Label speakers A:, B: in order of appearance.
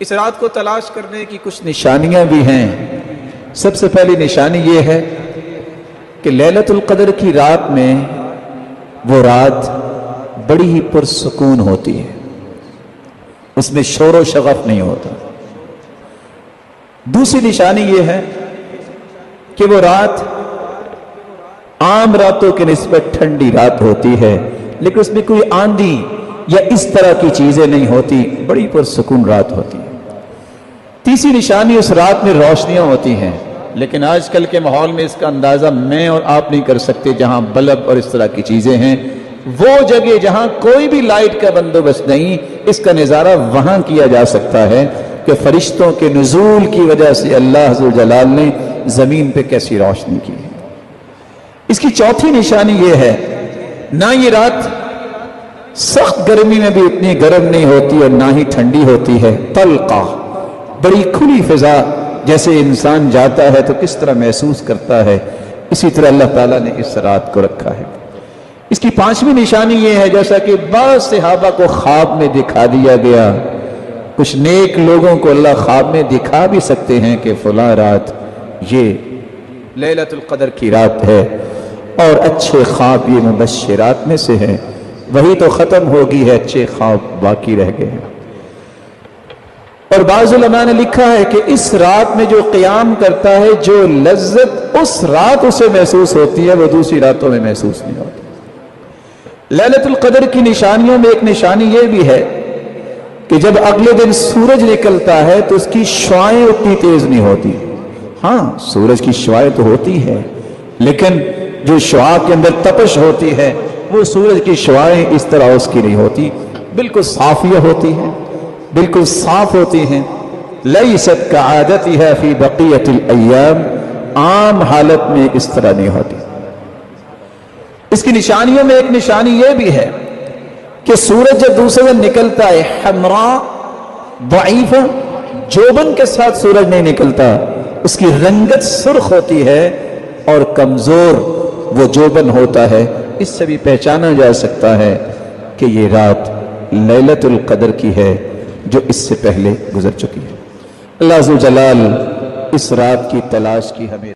A: اس رات کو تلاش کرنے کی کچھ نشانیاں بھی ہیں۔ سب سے پہلی نشانی یہ ہے کہ لیلۃ القدر کی رات میں وہ رات بڑی ہی پرسکون ہوتی ہے، اس میں شور و شغف نہیں ہوتا۔ دوسری نشانی یہ ہے کہ وہ رات عام راتوں کے نسبت ٹھنڈی رات ہوتی ہے، لیکن اس میں کوئی آندھی یا اس طرح کی چیزیں نہیں ہوتی، بڑی پرسکون رات ہوتی ہے۔ تیسری نشانی اس رات میں روشنیاں ہوتی ہیں، لیکن آج کل کے ماحول میں اس کا اندازہ میں اور آپ نہیں کر سکتے۔ جہاں بلب اور اس طرح کی چیزیں ہیں، وہ جگہ جہاں کوئی بھی لائٹ کا بندوبست نہیں، اس کا نظارہ وہاں کیا جا سکتا ہے کہ فرشتوں کے نزول کی وجہ سے اللہ ذو جلال نے زمین پہ کیسی روشنی کی ہے۔ اس کی چوتھی نشانی یہ ہے، نہ یہ رات سخت گرمی میں بھی اتنی گرم نہیں ہوتی اور نہ ہی ٹھنڈی ہوتی ہے، طلقہ، بڑی کھلی فضا، جیسے انسان جاتا ہے تو کس طرح محسوس کرتا ہے، اسی طرح اللہ تعالیٰ نے اس رات کو رکھا ہے۔ اس کی پانچویں نشانی یہ ہے، جیسا کہ بعض صحابہ کو خواب میں دکھا دیا گیا، کچھ نیک لوگوں کو اللہ خواب میں دکھا بھی سکتے ہیں کہ فلاں رات یہ لیلۃ القدر کی رات ہے، اور اچھے خواب یہ مبشرات میں سے ہے۔ وہی تو ختم ہوگی ہے، اچھے خواب باقی رہ گئے ہیں۔ اور بعض علماء نے لکھا ہے کہ اس رات میں جو قیام کرتا ہے، جو لذت اس رات اسے محسوس ہوتی ہے، وہ دوسری راتوں میں محسوس نہیں ہوتی۔ لیلۃ القدر کی نشانیوں میں ایک نشانی یہ بھی ہے کہ جب اگلے دن سورج نکلتا ہے تو اس کی شعاعیں اتنی تیز نہیں ہوتی۔ ہاں، سورج کی شعاعیں تو ہوتی ہے، لیکن جو شعاع کے اندر تپش ہوتی ہے، وہ سورج کی شعاعیں اس طرح اس کی نہیں ہوتی، بالکل صافیہ ہوتی ہیں، بالکل صاف ہوتی ہیں۔ لیست کعادتها فی بقیت الایام، عام حالت میں اس طرح نہیں ہوتی۔ اس کی نشانیوں میں ایک نشانی یہ بھی ہے کہ سورج جب دوسرے دن نکلتا ہے، حمراء ضعیفہ، جوبن کے ساتھ سورج نہیں نکلتا، اس کی رنگت سرخ ہوتی ہے اور کمزور وہ جوبن ہوتا ہے۔ اس سے بھی پہچانا جا سکتا ہے کہ یہ رات لیلۃ القدر کی ہے جو اس سے پہلے گزر چکی ہے۔ اللہ ذو جلال اس رات کی تلاش کی ہمیں